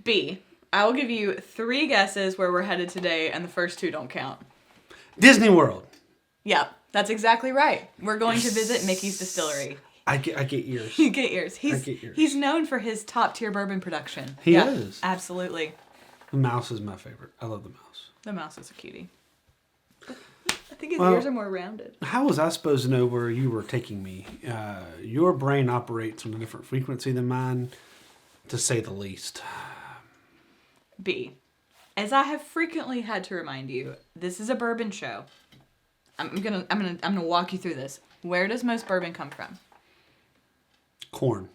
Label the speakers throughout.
Speaker 1: B. I will give you 3 guesses where we're headed today, and the first 2 don't count.
Speaker 2: Disney World.
Speaker 1: Yep, that's exactly right. We're going to visit Mickey's Distillery.
Speaker 2: I get ears.
Speaker 1: You get yours.
Speaker 2: I get yours.
Speaker 1: He's known for his top-tier bourbon production.
Speaker 2: He is.
Speaker 1: Absolutely.
Speaker 2: The mouse is my favorite. I love the mouse.
Speaker 1: The mouse is a cutie. I think his ears are more rounded.
Speaker 2: How was I supposed to know where you were taking me? Your brain operates on a different frequency than mine, to say the least.
Speaker 1: B. As I have frequently had to remind you, this is a bourbon show. I'm gonna walk you through this. Where does most bourbon come from?
Speaker 2: Corn.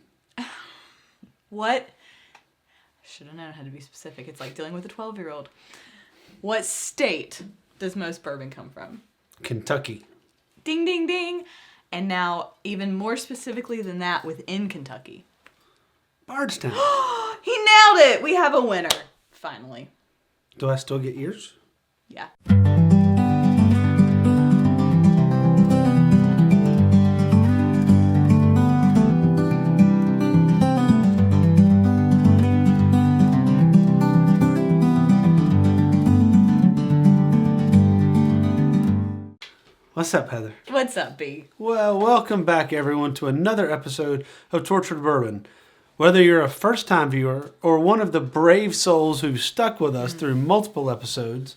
Speaker 1: What? I should have known how to be specific. It's like dealing with a 12-year-old. What state does most bourbon come from?
Speaker 2: Kentucky.
Speaker 1: Ding, ding, ding. And now, even more specifically than that, within Kentucky.
Speaker 2: Bardstown.
Speaker 1: He nailed it! We have a winner. Finally.
Speaker 2: Do I still get ears?
Speaker 1: Yeah.
Speaker 2: What's up, Heather?
Speaker 1: What's up, B?
Speaker 2: Well, welcome back, everyone, to another episode of Tortured Bourbon. Whether you're a first-time viewer or one of the brave souls who've stuck with us through multiple episodes,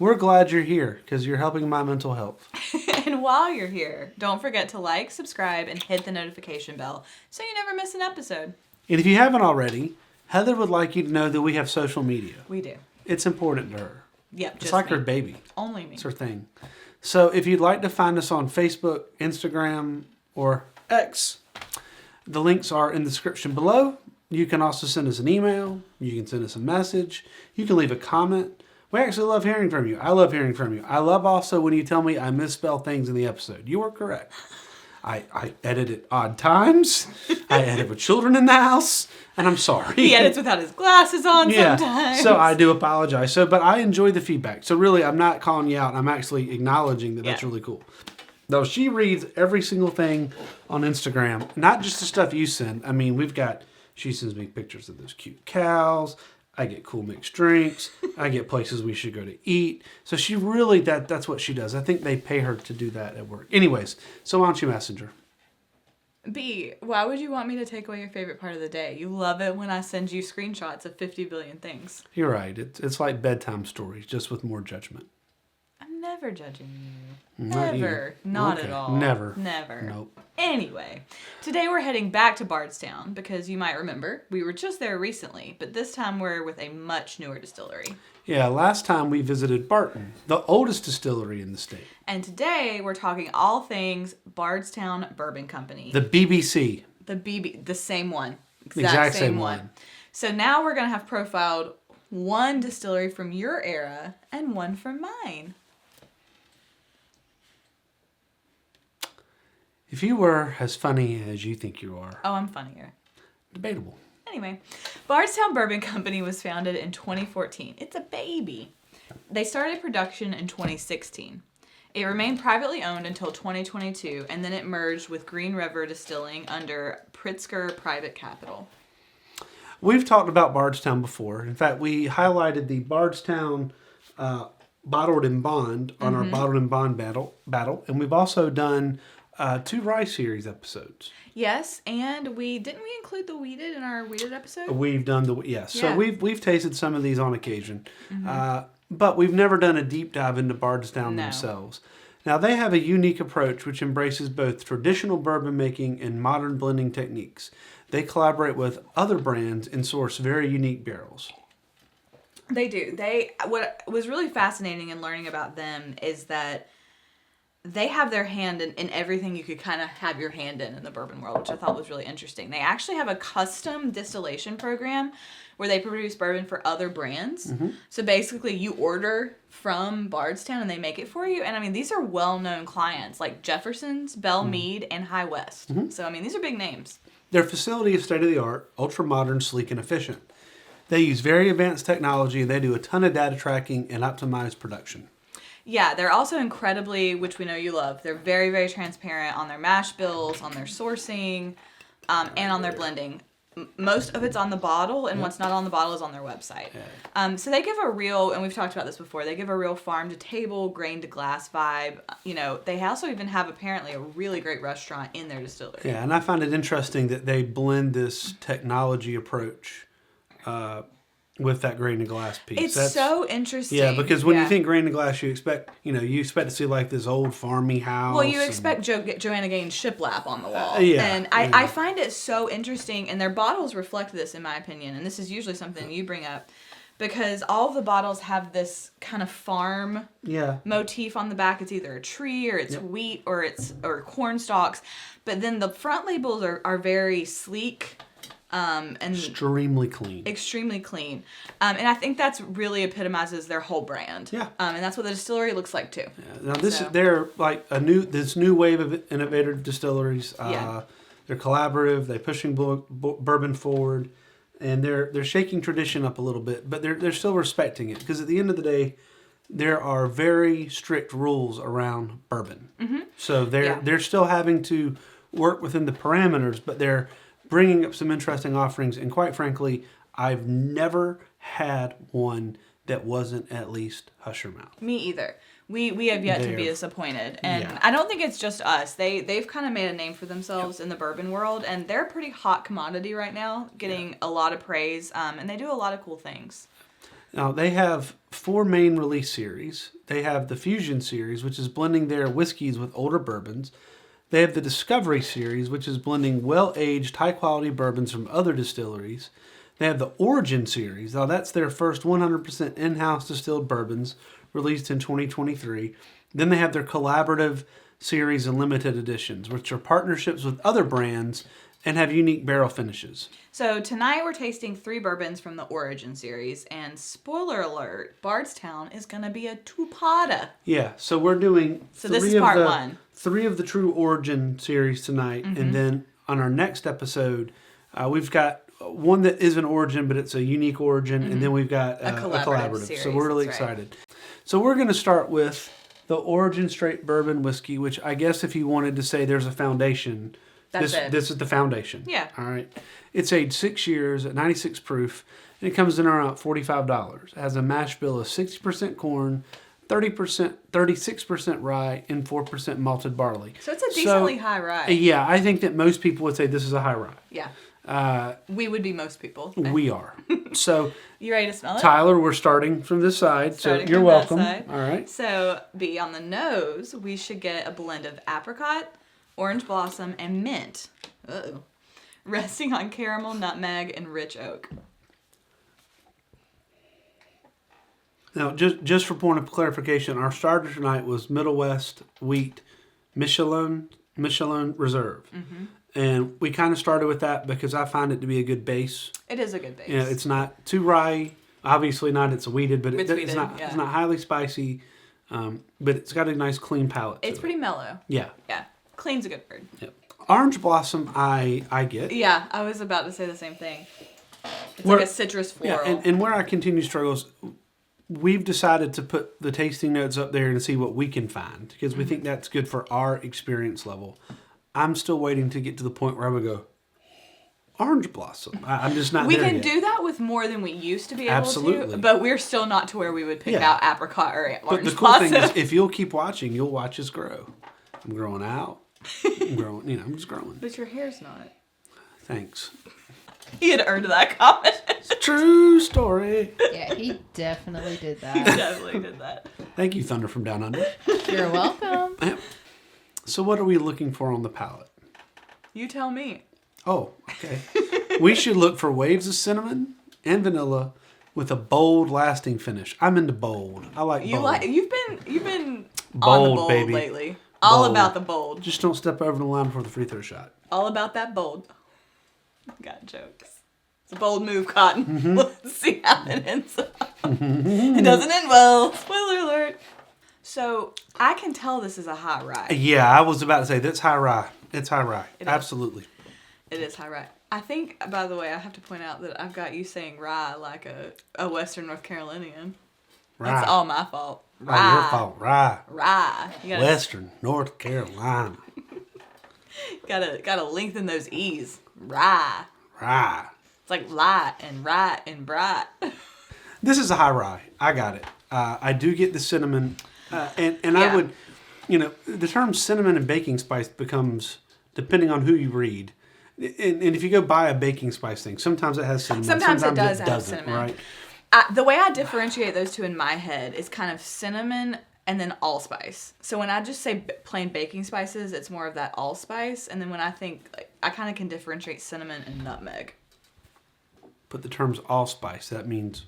Speaker 2: we're glad you're here because you're helping my mental health.
Speaker 1: And while you're here, don't forget to like, subscribe, and hit the notification bell so you never miss an episode.
Speaker 2: And if you haven't already, Heather would like you to know that we have social media.
Speaker 1: We do.
Speaker 2: It's important to her.
Speaker 1: Yep,
Speaker 2: It's like
Speaker 1: me.
Speaker 2: her baby.
Speaker 1: Only me.
Speaker 2: It's her thing. So if you'd like to find us on Facebook, Instagram, or X, the links are in the description below. You can also send us an email. You can send us a message. You can leave a comment. We actually love hearing from you. I love hearing from you. I love also when you tell me I misspell things in the episode. You are correct. I edit at odd times. I edit with children in the house. And I'm sorry.
Speaker 1: He edits without his glasses on sometimes.
Speaker 2: So I do apologize. But I enjoy the feedback. So really, I'm not calling you out. I'm actually acknowledging that that's really cool. Though she reads every single thing on Instagram, not just the stuff you send. I mean, she sends me pictures of those cute cows. I get cool mixed drinks. I get places we should go to eat. So she really, that's what she does. I think they pay her to do that at work. Anyways, so why don't you message her?
Speaker 1: B, why would you want me to take away your favorite part of the day? You love it when I send you screenshots of 50 billion things.
Speaker 2: You're right. It's like bedtime stories, just with more judgment.
Speaker 1: I'm never judging you.
Speaker 2: Not
Speaker 1: Never.
Speaker 2: you.
Speaker 1: Not
Speaker 2: Okay.
Speaker 1: at all.
Speaker 2: Never.
Speaker 1: Nope. Anyway, today we're heading back to Bardstown because you might remember we were just there recently, but this time we're with a much newer distillery.
Speaker 2: Yeah, last time we visited Barton, the oldest distillery in the state.
Speaker 1: And today we're talking all things Bardstown Bourbon Company.
Speaker 2: The BBC.
Speaker 1: The same one.
Speaker 2: Exact same one.
Speaker 1: So now we're going to have profiled one distillery from your era and one from mine.
Speaker 2: If you were as funny as you think you are.
Speaker 1: Oh, I'm funnier.
Speaker 2: Debatable.
Speaker 1: Anyway, Bardstown Bourbon Company was founded in 2014. It's a baby. They started production in 2016. It remained privately owned until 2022, and then it merged with Green River Distilling under Pritzker Private Capital.
Speaker 2: We've talked about Bardstown before. In fact, we highlighted the Bardstown Bottled and Bond on our Bottled and Bond battle, and we've also done 2 Rye Series episodes.
Speaker 1: Yes, and didn't we include the weeded in our weeded episode?
Speaker 2: We've done yes.
Speaker 1: Yeah.
Speaker 2: So we've tasted some of these on occasion, but we've never done a deep dive into Bardstown themselves. Now they have a unique approach which embraces both traditional bourbon making and modern blending techniques. They collaborate with other brands and source very unique barrels.
Speaker 1: They do. What was really fascinating in learning about them is that they have their hand in everything you could kind of have your hand in the bourbon world, which I thought was really interesting. They actually have a custom distillation program where they produce bourbon for other brands. Mm-hmm. So basically you order from Bardstown and they make it for you. And I mean, these are well-known clients like Jefferson's, Bell Mead, and High West. Mm-hmm. So I mean, these are big names.
Speaker 2: Their facility is state-of-the-art, ultra-modern, sleek, and efficient. They use very advanced technology. They do a ton of data tracking and optimized production.
Speaker 1: Yeah, they're also incredibly, which we know you love, they're very, very transparent on their mash bills, on their sourcing, and on their blending. most of it's on the bottle, and
Speaker 2: Yep.
Speaker 1: what's not on the bottle is on their website.
Speaker 2: Yeah.
Speaker 1: So they give a real, and we've talked about this before, they give a real farm to table, grain to glass vibe. They also even have apparently a really great restaurant in their distillery.
Speaker 2: Yeah, and I find it interesting that they blend this technology approach with that grain to glass piece.
Speaker 1: It's so interesting.
Speaker 2: Yeah, because when you think grain to glass, you expect to see like this old farmy house.
Speaker 1: Well, you expect Joanna Gaines' shiplap on the wall.
Speaker 2: Yeah.
Speaker 1: And I find it so interesting, and their bottles reflect this, in my opinion, and this is usually something you bring up, because all of the bottles have this kind of farm motif on the back. It's either a tree, or it's wheat, or corn stalks, but then the front labels are very sleek. And
Speaker 2: extremely clean.
Speaker 1: And I think that's really epitomizes their whole brand.
Speaker 2: Yeah.
Speaker 1: And that's what the distillery looks like too.
Speaker 2: Yeah. Now they're like this new wave of innovative distilleries. They're collaborative. They're pushing bourbon forward, and they're shaking tradition up a little bit, but they're still respecting it, because at the end of the day, there are very strict rules around bourbon. Mm-hmm. So they're still having to work within the parameters, but they're bringing up some interesting offerings, and quite frankly, I've never had one that wasn't at least hush your mouth.
Speaker 1: Me either. We have yet to be disappointed, and I don't think it's just us. They've kind of made a name for themselves in the bourbon world, and they're a pretty hot commodity right now, getting a lot of praise, and they do a lot of cool things.
Speaker 2: Now, they have 4 main release series. They have the Fusion series, which is blending their whiskeys with older bourbons. They have the Discovery series, which is blending well-aged, high-quality bourbons from other distilleries. They have the Origin series. Now, that's their first 100% in-house distilled bourbons, released in 2023. Then they have their Collaborative series and limited editions, which are partnerships with other brands and have unique barrel finishes.
Speaker 1: So tonight we're tasting 3 bourbons from the Origin series, and spoiler alert, Bardstown is going to be a two-potta.
Speaker 2: Yeah, so we're doing
Speaker 1: this is part 1.
Speaker 2: 3 of the true Origin series tonight, and then on our next episode, we've got one that is an Origin, but it's a unique Origin, and then we've got a collaborative.
Speaker 1: Series,
Speaker 2: so we're really excited. So we're going to start with the Origin Straight Bourbon Whiskey, which I guess if you wanted to say there's a foundation, this is the foundation.
Speaker 1: Yeah.
Speaker 2: All right. It's aged 6 years at 96 proof, and it comes in around $45. It has a mash bill of 60% corn, 36% rye, and 4% malted barley.
Speaker 1: So it's a decently high rye.
Speaker 2: Yeah, I think that most people would say this is a high rye.
Speaker 1: Yeah. We would be most people.
Speaker 2: We are. So
Speaker 1: you ready to smell it?
Speaker 2: Tyler, we're starting from this side, so you're welcome. All right.
Speaker 1: So B, on the nose, we should get a blend of apricot, orange blossom, and mint. Uh-oh. Resting on caramel, nutmeg, and rich oak.
Speaker 2: Now, just for point of clarification, our starter tonight was Middle West Wheat Michelin Reserve. Mm-hmm. And we kind of started with that because I find it to be a good base.
Speaker 1: It is a good base.
Speaker 2: Yeah, it's not too rye. Obviously not. It's wheated, but it's not highly spicy. But it's got a nice clean palate.
Speaker 1: It's pretty mellow.
Speaker 2: Yeah.
Speaker 1: Yeah. Clean's a good word.
Speaker 2: Yep. Orange blossom, I get.
Speaker 1: Yeah, I was about to say the same thing. It's like a citrus floral.
Speaker 2: Yeah, and where I continue struggles, we've decided to put the tasting notes up there and see what we can find because we think that's good for our experience level. I'm still waiting to get to the point where I'm going to go, orange blossom. I'm just not there yet.
Speaker 1: We can do that with more than we used to be able
Speaker 2: Absolutely.
Speaker 1: to, but we're still not to where we would pick out apricot or orange blossom.
Speaker 2: But the cool thing is, if you'll keep watching, you'll watch us grow. I'm growing out. I'm growing, I'm just growing.
Speaker 1: But your hair's not.
Speaker 2: Thanks.
Speaker 1: He had earned that comment.
Speaker 2: It's a true story.
Speaker 3: Yeah, he definitely did that.
Speaker 1: He definitely did that.
Speaker 2: Thank you, Thunder from Down Under.
Speaker 3: You're welcome.
Speaker 2: So what are we looking for on the palate?
Speaker 1: You tell me.
Speaker 2: Oh, okay. We should look for waves of cinnamon and vanilla with a bold, lasting finish. I'm into bold. I like bold.
Speaker 1: You've been
Speaker 2: bold,
Speaker 1: on the bold
Speaker 2: baby.
Speaker 1: lately. All about the bold.
Speaker 2: Just don't step over the line before the free throw shot.
Speaker 1: All about that bold. Got jokes. It's a bold move, Cotton. Mm-hmm. Let's see how it ends up. It doesn't end well. Spoiler alert. So I can tell this is a high rye.
Speaker 2: Yeah, I was about to say that's high rye. It's high rye. Absolutely.
Speaker 1: It is high rye. I think, by the way, I have to point out that I've got you saying rye like a Western North Carolinian.
Speaker 2: Rye.
Speaker 1: That's all my fault. Rye.
Speaker 2: Oh, your fault. Rye.
Speaker 1: Rye.
Speaker 2: Western North Carolina.
Speaker 1: Gotta lengthen those E's. Rye.
Speaker 2: Rye.
Speaker 1: It's like light and right and bright.
Speaker 2: This is a high rye. I got it. I do get the cinnamon, and
Speaker 1: Yeah.
Speaker 2: I would, the term cinnamon and baking spice becomes depending on who you read. And if you go buy a baking spice thing, sometimes it has cinnamon.
Speaker 1: Sometimes it does
Speaker 2: it
Speaker 1: have
Speaker 2: doesn't,
Speaker 1: cinnamon.
Speaker 2: right?
Speaker 1: The way I differentiate those two in my head is kind of cinnamon and then allspice. So when I just say plain baking spices, it's more of that allspice. And then when I think, I kind of can differentiate cinnamon and nutmeg.
Speaker 2: But the term's allspice. That means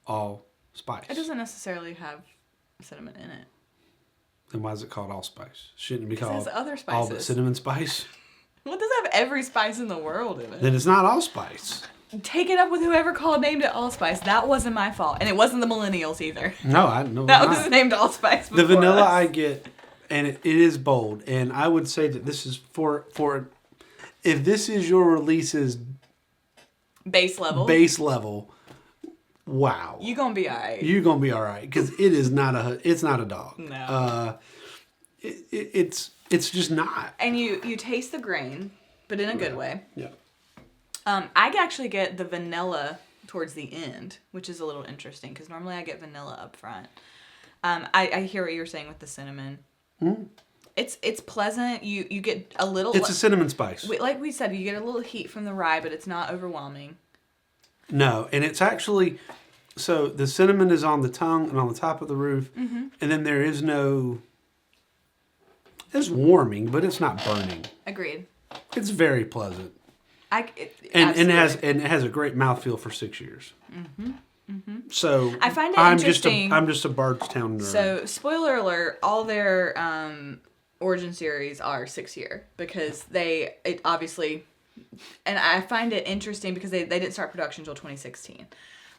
Speaker 2: all spice.
Speaker 1: It doesn't necessarily have cinnamon in it.
Speaker 2: Then why is it called allspice? Shouldn't it be called
Speaker 1: has other
Speaker 2: all
Speaker 1: spices.
Speaker 2: but cinnamon spice?
Speaker 1: Well, it does have every spice in the world in it.
Speaker 2: Then it's not allspice.
Speaker 1: Take it up with whoever named it allspice. That wasn't my fault. And it wasn't the millennials either.
Speaker 2: No, I know.
Speaker 1: That was named allspice before
Speaker 2: The vanilla
Speaker 1: us.
Speaker 2: I get, and it is bold. And I would say that this is for if this is your release's
Speaker 1: Base level.
Speaker 2: Wow.
Speaker 1: You gonna be alright.
Speaker 2: You're gonna be all right because it is not a dog.
Speaker 1: No.
Speaker 2: It's just not.
Speaker 1: And you taste the grain, but in a good way.
Speaker 2: Yeah.
Speaker 1: I actually get the vanilla towards the end, which is a little interesting because normally I get vanilla up front. I hear what you're saying with the cinnamon.
Speaker 2: Mm.
Speaker 1: It's pleasant. You get a little.
Speaker 2: It's a cinnamon spice.
Speaker 1: Like we said, you get a little heat from the rye, but it's not overwhelming.
Speaker 2: No, and it's actually so the cinnamon is on the tongue and on the top of the roof, and then there is no. It's warming, but it's not burning.
Speaker 1: Agreed.
Speaker 2: It's very pleasant. And
Speaker 1: Absolutely.
Speaker 2: it has a great mouthfeel for 6 years. So
Speaker 1: I find it
Speaker 2: I'm
Speaker 1: interesting.
Speaker 2: I'm just a Bardstown nerd.
Speaker 1: So, spoiler alert, all their Origin Series are 6 year because it obviously, and I find it interesting because they didn't start production until 2016.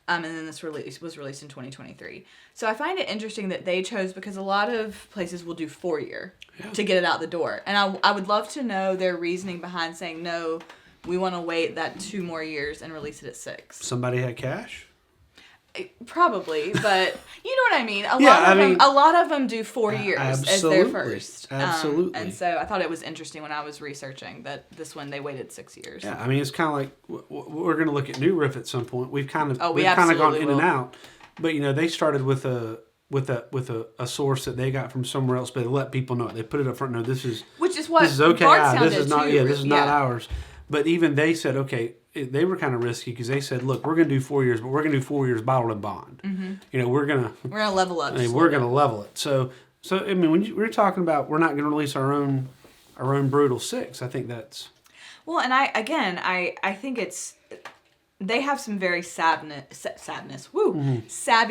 Speaker 1: And then this was released in 2023. So I find it interesting that they chose, because a lot of places will do 4 year to get it out the door. And I would love to know their reasoning behind saying, no, we want to wait that 2 more years and release it at 6.
Speaker 2: Somebody had cash?
Speaker 1: Probably, but you know what I mean. A lot of them do 4 years as their first.
Speaker 2: Absolutely.
Speaker 1: And so I thought it was interesting when I was researching that this one they waited 6 years.
Speaker 2: Yeah, I mean it's kind of like we're going to look at New Riff at some point. We've kind of gone
Speaker 1: absolutely
Speaker 2: in
Speaker 1: will.
Speaker 2: and out, but they started with a source that they got from somewhere else, but they let people know it. They put it up front. No, this is
Speaker 1: what
Speaker 2: this is okay.
Speaker 1: Bardstown
Speaker 2: This
Speaker 1: did
Speaker 2: is not
Speaker 1: too.
Speaker 2: this is not ours. But even they said okay. They were kind of risky because they said, "Look, we're going to do 4 years, but we're going to do 4 years bottled and bond. We're gonna
Speaker 1: level up.
Speaker 2: we're gonna level it." So I mean, when we're talking about we're not going to release our own brutal 6, I think that's
Speaker 1: well. And I think it's they have some very savvy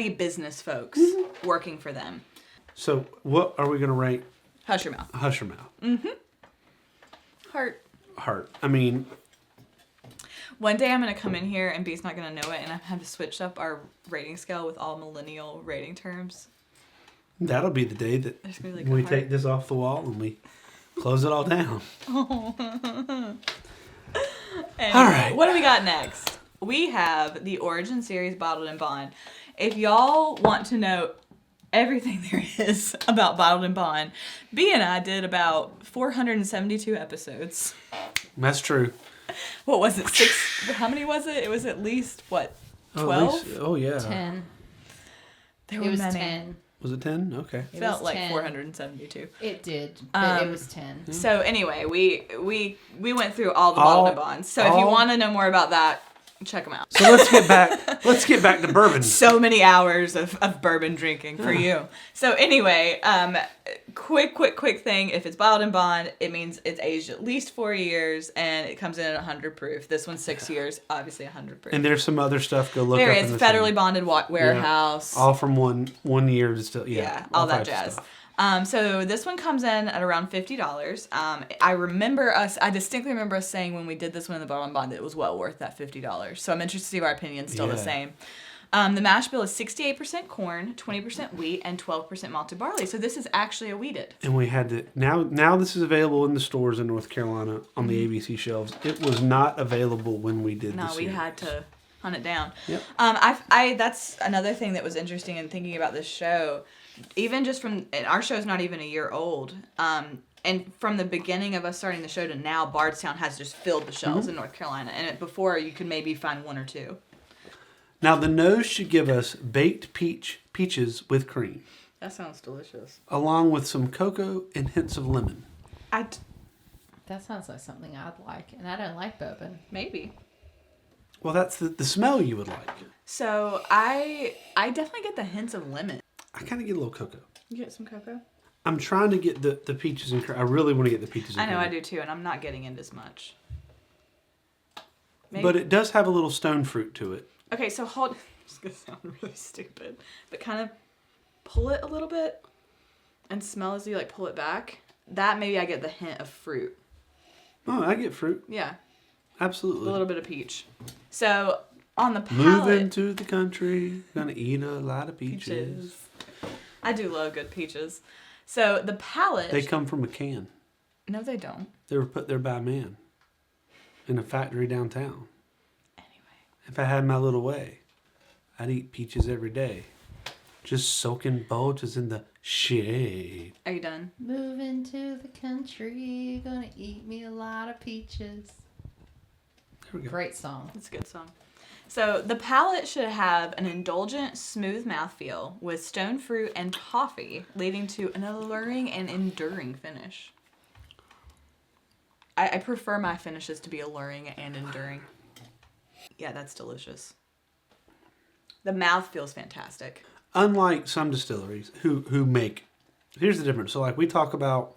Speaker 1: business folks working for them.
Speaker 2: So what are we going to rank?
Speaker 1: Hush your mouth.
Speaker 2: Hush your mouth. Heart. I mean.
Speaker 1: One day I'm going to come in here and B's not going to know it, and I have to switch up our rating scale with all millennial rating terms.
Speaker 2: That'll be the day that we take this off the wall and we close it all down.
Speaker 1: Anyway,
Speaker 2: all right.
Speaker 1: What do we got next? We have the Origin Series Bottled and Bond. If y'all want to know everything there is about Bottled and Bond, B and I did about 472 episodes.
Speaker 2: That's true.
Speaker 1: What was it? 6? How many was it? It was at least, 12?
Speaker 2: Oh, yeah.
Speaker 3: 10.
Speaker 1: There were
Speaker 3: It was
Speaker 1: many.
Speaker 3: 10.
Speaker 2: Was it 10? Okay.
Speaker 1: It felt
Speaker 3: was
Speaker 1: like
Speaker 3: 10.
Speaker 1: 472.
Speaker 3: It did, but it was 10.
Speaker 1: So anyway, we went through all the Bottled and Bonds. So if you want to know more about that, check them out.
Speaker 2: So let's get back. Let's get back to bourbon.
Speaker 1: So many hours of bourbon drinking for you. So anyway, quick thing. If it's bottled and bond, it means it's aged at least 4 years and it comes in at 100 proof. This one's 6 years, obviously 100 proof.
Speaker 2: And there's some other stuff. Go look
Speaker 1: there
Speaker 2: up.
Speaker 1: is federally bonded warehouse.
Speaker 2: Yeah. All from one year to still.
Speaker 1: Yeah, all that jazz. So this one comes in at around $50. I distinctly remember us saying when we did this one in the bottle and bond that it was well worth that $50. So I'm interested to see if our opinion's still the same. The mash bill is 68% corn, 20% wheat, and 12% malted barley. So this is actually a wheated.
Speaker 2: And we had to now this is available in the stores in North Carolina on the ABC shelves. It was not available when we did this.
Speaker 1: No, we had to hunt it down.
Speaker 2: Yep.
Speaker 1: That's another thing that was interesting in thinking about this show. Even just and our show's not even a year old. And from the beginning of us starting the show to now, Bardstown has just filled the shelves in North Carolina. And before, you could maybe find one or two.
Speaker 2: Now, the nose should give us baked peaches with cream,
Speaker 1: That sounds delicious.
Speaker 2: along with some cocoa and hints of lemon.
Speaker 3: That sounds like something I'd like, and I don't like bourbon.
Speaker 1: Maybe.
Speaker 2: Well, that's the smell you would like.
Speaker 1: So I definitely get the hints of lemon.
Speaker 2: I kind of get a little cocoa.
Speaker 1: You get some cocoa?
Speaker 2: I'm trying to get the peaches and cream. I really want to get the peaches and
Speaker 1: I
Speaker 2: cream.
Speaker 1: know I do too, and I'm not getting it as much. Maybe.
Speaker 2: But it does have a little stone fruit to it.
Speaker 1: Okay, so hold. This is gonna sound really stupid, but kind of pull it a little bit and smell as you like pull it back. That maybe I get the hint of fruit.
Speaker 2: Oh, I get fruit.
Speaker 1: Yeah,
Speaker 2: Absolutely.
Speaker 1: a little bit of peach. So on the palate,
Speaker 2: Moving to the country, gonna eat a lot of peaches.
Speaker 1: I do love good peaches. So the palate.
Speaker 2: They come from a can.
Speaker 1: No, they don't.
Speaker 2: They were put there by man in a factory downtown.
Speaker 1: Anyway.
Speaker 2: If I had my little way, I'd eat peaches every day. Just soaking bulges in the shade.
Speaker 1: Are you done?
Speaker 3: Moving to the country, gonna eat me a lot of peaches.
Speaker 2: There we go.
Speaker 3: Great song.
Speaker 1: It's a good song. So the palate should have an indulgent, smooth mouthfeel with stone fruit and toffee, leading to an alluring and enduring finish. I prefer my finishes to be alluring and enduring. Yeah, that's delicious. The mouth feels fantastic.
Speaker 2: Unlike some distilleries who make, here's the difference. So like we talk about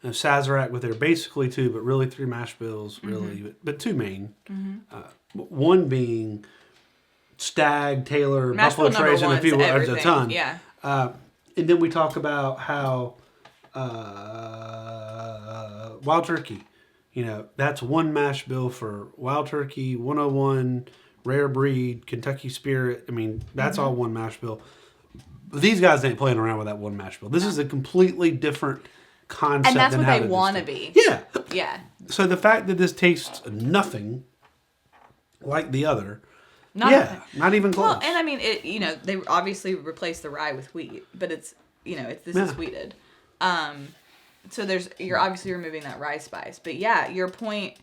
Speaker 2: Sazerac with their basically 2, but really 3 mash bills, really, but 2 main. One being Stag, Taylor,
Speaker 1: Mash
Speaker 2: Buffalo
Speaker 1: bill number
Speaker 2: Trace, and a
Speaker 1: one's
Speaker 2: few others, a
Speaker 1: everything.
Speaker 2: ton.
Speaker 1: Yeah.
Speaker 2: And then we talk about how Wild Turkey, that's 1 mash bill for Wild Turkey, 101, Rare Breed, Kentucky Spirit. I mean, that's all 1 mash bill. But these guys ain't playing around with that 1 mash bill. This is a completely different concept.
Speaker 1: And that's
Speaker 2: than
Speaker 1: what
Speaker 2: how
Speaker 1: they
Speaker 2: to
Speaker 1: want to
Speaker 2: distill.
Speaker 1: be.
Speaker 2: Yeah.
Speaker 1: Yeah.
Speaker 2: So the fact that this tastes nothing like the other,
Speaker 1: Not
Speaker 2: not even close.
Speaker 1: Well, and I mean, they obviously replaced the rye with wheat, but this is wheated. So you're obviously removing that rye spice. But yeah, your point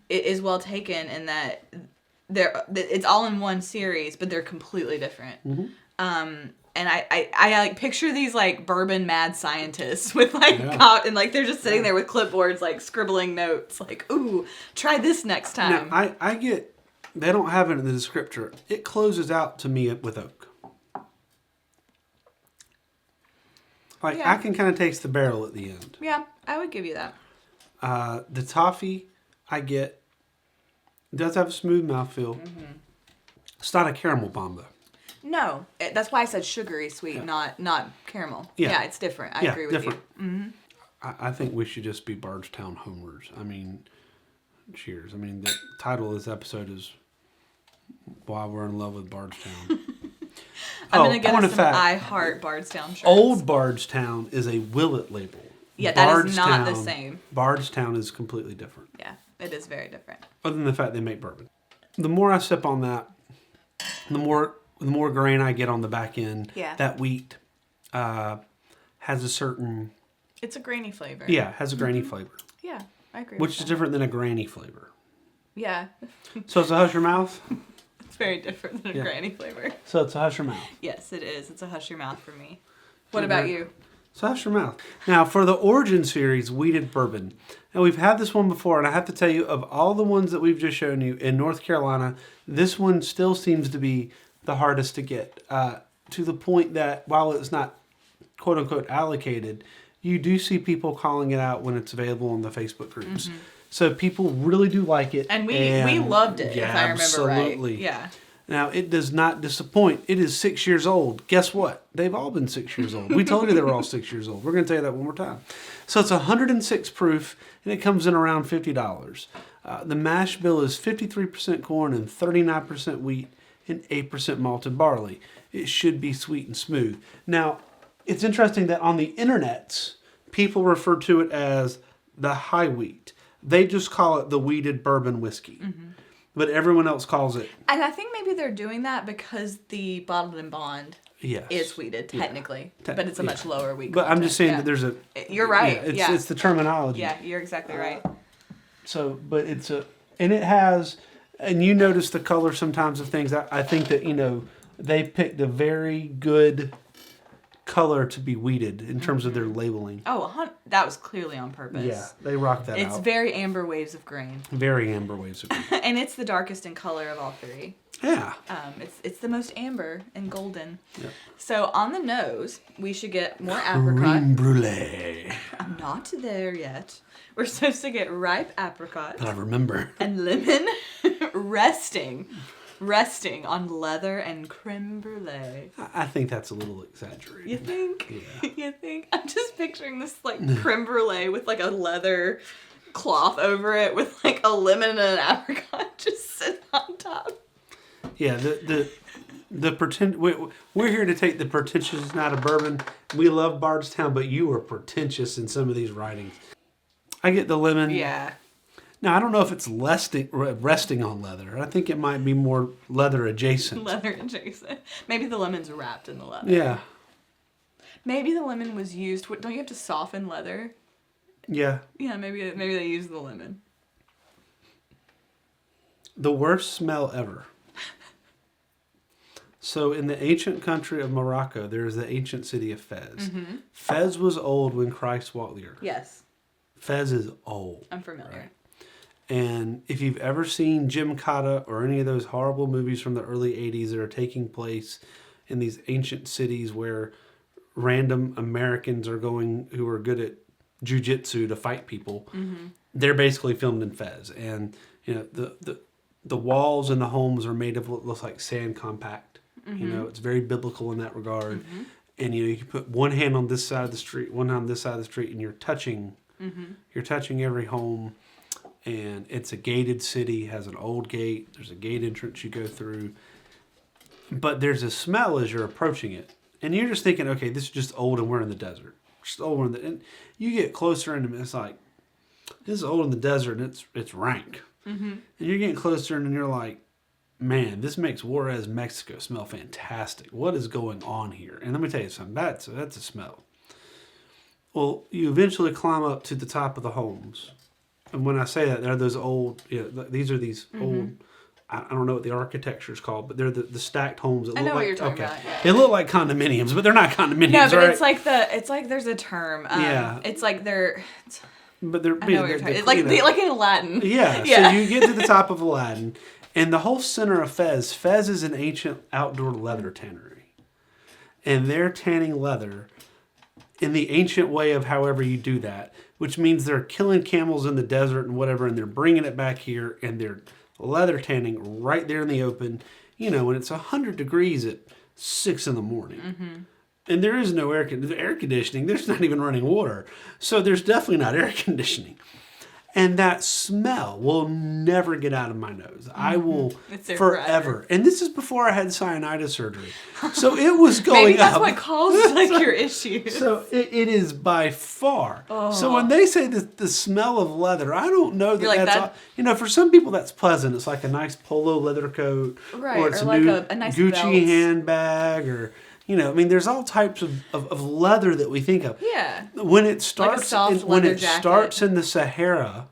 Speaker 1: is well taken in that it's all in one series, but they're completely different. And I like picture these like bourbon mad scientists with and like they're just sitting there with clipboards like scribbling notes like, ooh, try this next time.
Speaker 2: Now, I get, they don't have it in the descriptor. It closes out to me with oak. Like,
Speaker 1: Yeah.
Speaker 2: I can kind of taste the barrel at the end.
Speaker 1: Yeah, I would give you that.
Speaker 2: The toffee, I get, it does have a smooth mouthfeel. It's not a caramel bomb, though.
Speaker 1: No, that's why I said sugary sweet, not caramel.
Speaker 2: Yeah.
Speaker 1: Yeah, it's different. I agree with
Speaker 2: different.
Speaker 1: you. Mm-hmm.
Speaker 2: I think we should just be Bardstown homers. I mean, cheers. I mean, the title of this episode is Why We're in Love with Bardstown.
Speaker 1: I'm going to get
Speaker 2: point
Speaker 1: us
Speaker 2: of
Speaker 1: some
Speaker 2: fact,
Speaker 1: I Heart Bardstown shirts.
Speaker 2: Old Bardstown is a Willet label.
Speaker 1: Yeah, that is not the
Speaker 2: Bardstown-
Speaker 1: same.
Speaker 2: Bardstown is completely different.
Speaker 1: Yeah, it is very different.
Speaker 2: Other than the fact they make bourbon. The more I sip on that, the more grain I get on the back end.
Speaker 1: Yeah.
Speaker 2: That wheat has a certain...
Speaker 1: It's a grainy flavor.
Speaker 2: Yeah, has a grainy flavor.
Speaker 1: Yeah, I agree
Speaker 2: Which
Speaker 1: with
Speaker 2: is
Speaker 1: that.
Speaker 2: different than a granny flavor.
Speaker 1: Yeah,
Speaker 2: So it's a hush your mouth?
Speaker 1: it's very different than a granny flavor.
Speaker 2: So it's a hush your mouth.
Speaker 1: Yes, it is. It's a hush your mouth for me. What about you?
Speaker 2: So hush your mouth. Now, for the Origin Series Wheated Bourbon, and we've had this one before, and I have to tell you, of all the ones that we've just shown you in North Carolina, this one still seems to be the hardest to get, to the point that while it's not quote-unquote allocated, you do see people calling it out when it's available in the Facebook groups. So people really do like it.
Speaker 1: And we loved it,
Speaker 2: yeah,
Speaker 1: if I remember right.
Speaker 2: absolutely.
Speaker 1: Yeah.
Speaker 2: Now, it does not disappoint. It is 6 years old. Guess what? They've all been 6 years old. We told you they were all 6 years old. We're going to tell you that one more time. So it's 106 proof, and it comes in around $50. The mash bill is 53% corn and 39% wheat and 8% malted barley. It should be sweet and smooth. Now, it's interesting that on the internets, people refer to it as the high wheat. They just call it the wheated bourbon whiskey. But everyone else calls it.
Speaker 1: And I think maybe they're doing that because the bottled and bond
Speaker 2: Yes.
Speaker 1: is wheated technically,
Speaker 2: Yeah.
Speaker 1: but it's a much lower wheat.
Speaker 2: But I'm just saying that there's a.
Speaker 1: You're right.
Speaker 2: It's the terminology.
Speaker 1: Yeah, you're exactly right.
Speaker 2: So, but it's and it has, and you notice the color sometimes of things. I think that they picked a very good color to be wheated in terms of their labeling.
Speaker 1: Oh, that was clearly on purpose.
Speaker 2: Yeah, they rocked that out.
Speaker 1: It's very amber waves of grain.
Speaker 2: Very amber waves of grain.
Speaker 1: And it's the darkest in color of all three.
Speaker 2: Yeah.
Speaker 1: It's the most amber and golden.
Speaker 2: Yep.
Speaker 1: So on the nose, we should get more apricot.
Speaker 2: Creme brulee.
Speaker 1: I'm not there yet. We're supposed to get ripe apricot
Speaker 2: I remember.
Speaker 1: and lemon resting on leather and creme brulee.
Speaker 2: I think that's a little exaggerated.
Speaker 1: You think?
Speaker 2: Yeah.
Speaker 1: You think? I'm just picturing this creme brulee with a leather cloth over it with a lemon and an apricot just sitting on top.
Speaker 2: Yeah, the pretend we're here to take the pretentiousness out of bourbon. We love Bardstown, but you are pretentious in some of these writings. I get the lemon.
Speaker 1: Yeah.
Speaker 2: Now I don't know if it's resting on leather. I think it might be more leather adjacent.
Speaker 1: Leather adjacent. Maybe the lemon's wrapped in the leather.
Speaker 2: Yeah.
Speaker 1: Maybe the lemon was used. Don't you have to soften leather?
Speaker 2: Yeah.
Speaker 1: Yeah, maybe they used the lemon.
Speaker 2: The worst smell ever. So in the ancient country of Morocco, there is the ancient city of Fez.
Speaker 1: Mm-hmm.
Speaker 2: Fez was old when Christ walked the earth.
Speaker 1: Yes.
Speaker 2: Fez is old.
Speaker 1: I'm familiar.
Speaker 2: Right? And if you've ever seen Jim Cotta or any of those horrible movies from the early 80s that are taking place in these ancient cities where random Americans are going who are good at jiu-jitsu to fight people, they're basically filmed in Fez. And the walls and the homes are made of what looks like sand compact. It's very biblical in that regard. And you can put one hand on this side of the street, one hand on this side of the street, and you're touching every home. And it's a gated city, has an old gate. There's a gate entrance you go through. But there's a smell as you're approaching it. And you're just thinking, okay, this is just old and we're in the desert. Just old and you get closer and it's like, this is old in the desert and it's rank. And you're getting closer and you're like, man, this makes Juarez, Mexico smell fantastic. What is going on here? And let me tell you something, that's a smell. Well, you eventually climb up to the top of the homes. And when I say that, they're those old, these are these old, I don't know what the architecture is called, but they're the stacked homes. That
Speaker 1: I know what you're talking about. Yeah.
Speaker 2: They look like condominiums, but they're not condominiums.
Speaker 1: No, but
Speaker 2: right?
Speaker 1: it's like there's a term.
Speaker 2: Yeah.
Speaker 1: It's like they're.
Speaker 2: But they're
Speaker 1: I know what you're talking. Like in Latin.
Speaker 2: Yeah.
Speaker 1: Yeah.
Speaker 2: So you get to the top of Aladdin, and the whole center of Fez is an ancient outdoor leather tannery, and they're tanning leather in the ancient way of however you do that, which means they're killing camels in the desert and whatever, and they're bringing it back here, and they're leather tanning right there in the open, when it's 100 degrees at 6 a.m. And there is no air conditioning. There's not even running water. So there's definitely not air conditioning. And that smell will never get out of my nose. I will
Speaker 1: It's there
Speaker 2: forever. And this is before I had sinusitis surgery. So it was going
Speaker 1: Maybe that's
Speaker 2: up.
Speaker 1: what causes your issues.
Speaker 2: So it is by far. So when they say the smell of leather, I don't know
Speaker 1: You're like
Speaker 2: that's all, for some people that's pleasant. It's like a nice polo leather coat,
Speaker 1: Right,
Speaker 2: or it's
Speaker 1: or like
Speaker 2: new
Speaker 1: a nice
Speaker 2: Gucci
Speaker 1: belt.
Speaker 2: handbag, or there's all types of leather that we think of.
Speaker 1: Yeah.
Speaker 2: When it starts,
Speaker 1: soft
Speaker 2: when
Speaker 1: leather
Speaker 2: it
Speaker 1: jacket.
Speaker 2: starts in the Sahara,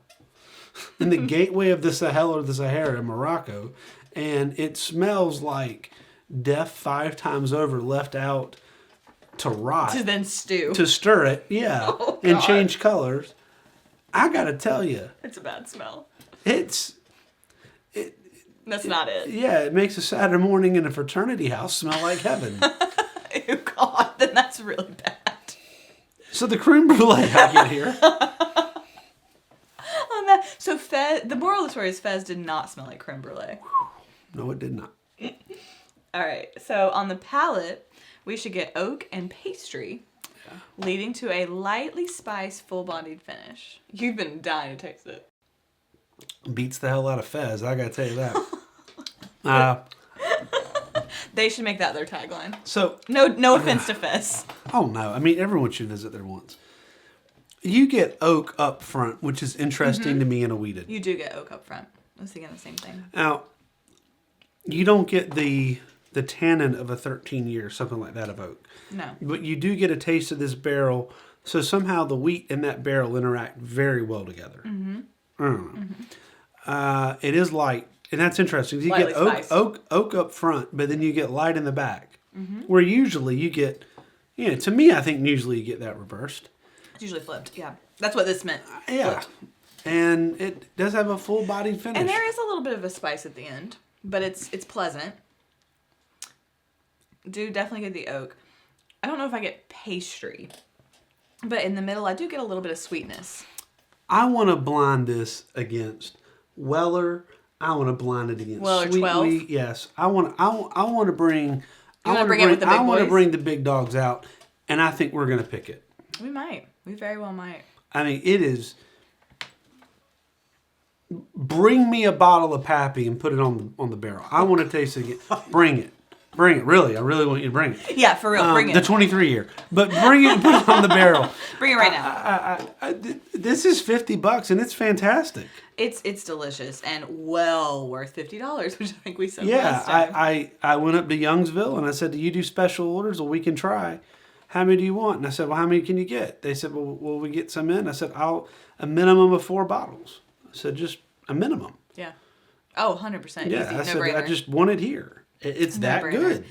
Speaker 2: in the gateway of the Sahel or the Sahara in Morocco, and it smells like death 5 times over left out to rot.
Speaker 1: To then stew.
Speaker 2: To stir it, yeah,
Speaker 1: Oh,
Speaker 2: and
Speaker 1: God.
Speaker 2: change colors. I gotta tell you,
Speaker 1: It's a bad smell.
Speaker 2: That's
Speaker 1: not it.
Speaker 2: Yeah, it makes a Saturday morning in a fraternity house smell like heaven.
Speaker 1: Oh, God. Then that's really bad.
Speaker 2: So the creme brulee I get here.
Speaker 1: So Fez, the moral of the story is Fez did not smell like creme brulee.
Speaker 2: No, it did not.
Speaker 1: All right. So on the palate, we should get oak and pastry, leading to a lightly spiced, full-bodied finish. You've been dying to taste it.
Speaker 2: Beats the hell out of Fez, I gotta tell you that.
Speaker 1: They should make that their tagline.
Speaker 2: So
Speaker 1: No offense to Fez.
Speaker 2: oh no, I mean everyone should visit there once. You get oak up front, which is interesting to me in a wheated.
Speaker 1: You do get oak up front. I was thinking the same thing.
Speaker 2: Now, you don't get the the tannin of a 13-year, something like that of oak.
Speaker 1: No.
Speaker 2: But you do get a taste of this barrel. So somehow the wheat and that barrel interact very well together. Mm-hmm. I don't know. It is light, and that's interesting. You
Speaker 1: Lightly
Speaker 2: get
Speaker 1: spiced.
Speaker 2: oak up front, but then you get light in the back. Where usually you get, to me, I think usually you get that reversed.
Speaker 1: It's usually flipped. Yeah. That's what this meant.
Speaker 2: Yeah.
Speaker 1: Flipped.
Speaker 2: And it does have a full-bodied finish.
Speaker 1: And there is a little bit of a spice at the end, but it's pleasant. Do definitely get the oak. I don't know if I get pastry, but in the middle I do get a little bit of sweetness.
Speaker 2: I want to blind this against Weller. I want to blind it against
Speaker 1: Weller
Speaker 2: Sweet
Speaker 1: 12?
Speaker 2: Wheat. Yes, I want to bring.
Speaker 1: You wanna bring it with the big
Speaker 2: I want to
Speaker 1: boys?
Speaker 2: bring the big dogs out, and I think we're gonna pick it.
Speaker 1: We might. We very well might.
Speaker 2: I mean, it is. Bring me a bottle of Pappy and put it on the barrel. I want to taste it again. Bring it. Really. I really want you to bring it.
Speaker 1: Yeah, for real. Bring it.
Speaker 2: The 23-year. But bring it and put it on the barrel.
Speaker 1: Bring it right now.
Speaker 2: This is $50 and it's fantastic.
Speaker 1: It's delicious and well worth $50, which I think we said
Speaker 2: Yeah,
Speaker 1: last time.
Speaker 2: I went up to Youngsville and I said, "Do you do special orders? Well, we can try. How many do you want?" And I said, "Well, how many can you get?" They said, "Well, will we get some in?" I said, a minimum of 4 bottles." I said, "Just a minimum."
Speaker 1: Yeah. Oh, 100%.
Speaker 2: Yeah,
Speaker 1: Easy.
Speaker 2: I
Speaker 1: No
Speaker 2: said,
Speaker 1: brainer.
Speaker 2: "I just want it here." It's that
Speaker 1: No-brainer.
Speaker 2: good.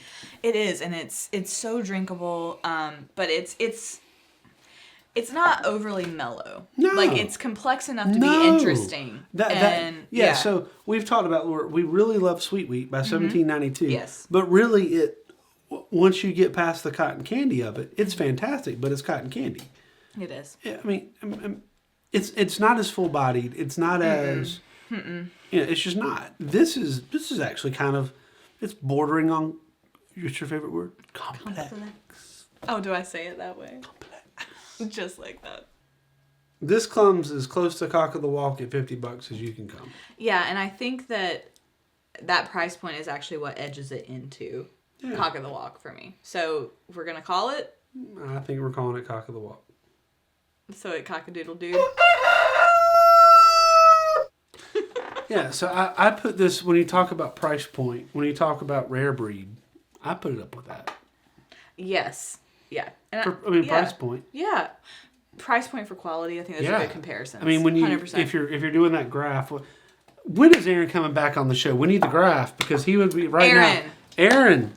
Speaker 1: It is, and it's so drinkable. But it's not overly mellow.
Speaker 2: No.
Speaker 1: Like it's complex enough to
Speaker 2: No.
Speaker 1: be interesting.
Speaker 2: Yeah, so we've talked about, we really love Sweet Wheat by 1792.
Speaker 1: Yes.
Speaker 2: But really, once you get past the cotton candy of it, it's fantastic, but it's cotton candy.
Speaker 1: It is.
Speaker 2: Yeah, I mean, it's not as full bodied. It's not as it's just not. This is actually kind of, it's bordering on, what's your favorite word? Complex.
Speaker 1: Oh, do I say it that way? Complex. Just like that.
Speaker 2: This comes as close to Cock of the Walk at $50 as you can come.
Speaker 1: Yeah, and I think that price point is actually what edges it into Cock of the Walk for me. So if we're gonna call it,
Speaker 2: I think we're calling it Cock of the Walk.
Speaker 1: so it cock-a-doodle-doo.
Speaker 2: Yeah, so I put this, when you talk about price point, when you talk about rare breed, I put it up with that.
Speaker 1: Yes. Yeah. And
Speaker 2: Price point.
Speaker 1: Yeah. Price point for quality, I think that's a good comparison.
Speaker 2: I mean, when you
Speaker 1: 100%.
Speaker 2: if you're doing that graph, when is Aaron coming back on the show? We need the graph because he would be right now. Aaron,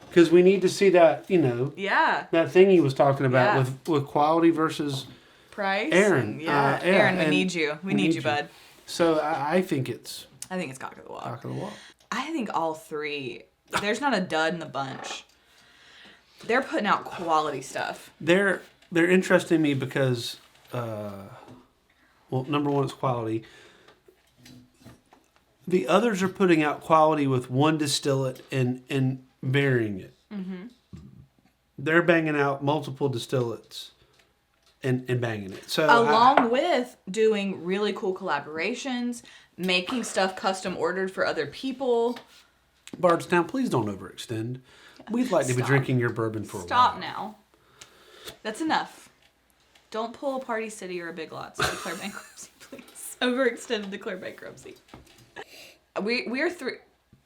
Speaker 2: because we need to see that,
Speaker 1: Yeah.
Speaker 2: that thing he was talking about
Speaker 1: Yeah.
Speaker 2: with quality versus
Speaker 1: Price.
Speaker 2: Aaron.
Speaker 1: Yeah. Aaron, we need you. We need you, bud.
Speaker 2: So I think it's
Speaker 1: I think it's Cock of the Walk.
Speaker 2: Cock of the Walk.
Speaker 1: I think all three. There's not a dud in the bunch. They're putting out quality stuff.
Speaker 2: They're interesting me because, number one, it's quality. The others are putting out quality with one distillate and varying it. Mm-hmm. They're banging out multiple distillates and banging it. So
Speaker 1: along with doing really cool collaborations, making stuff custom ordered for other people.
Speaker 2: Bardstown, please don't overextend. We'd like to be drinking your bourbon for a while.
Speaker 1: Stop now. That's enough. Don't pull a Party City or a Big Lots to declare bankruptcy, please. Overextend and declare bankruptcy. We're three.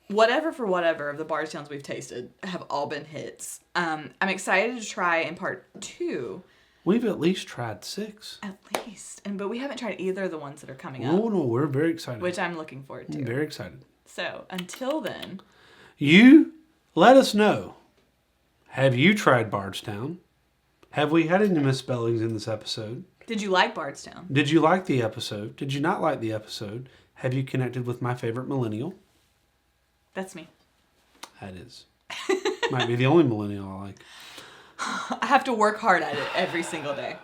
Speaker 1: Whatever of the Bardstowns we've tasted have all been hits. I'm excited to try in part 2.
Speaker 2: We've at least tried 6.
Speaker 1: At least. But we haven't tried either of the ones that are coming up.
Speaker 2: Oh, no, we're very excited.
Speaker 1: Which I'm looking forward to.
Speaker 2: I'm very excited.
Speaker 1: So, until then.
Speaker 2: You let us know. Have you tried Bardstown? Have we had any misspellings in this episode?
Speaker 1: Did you like Bardstown?
Speaker 2: Did you like the episode? Did you not like the episode? Have you connected with my favorite millennial?
Speaker 1: That's me.
Speaker 2: That is. Might be the only millennial I like.
Speaker 1: I have to work hard at it every single day.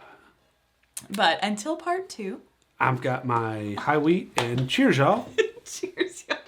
Speaker 1: But until part 2.
Speaker 2: I've got my high wheat and cheers, y'all.
Speaker 1: Cheers, y'all.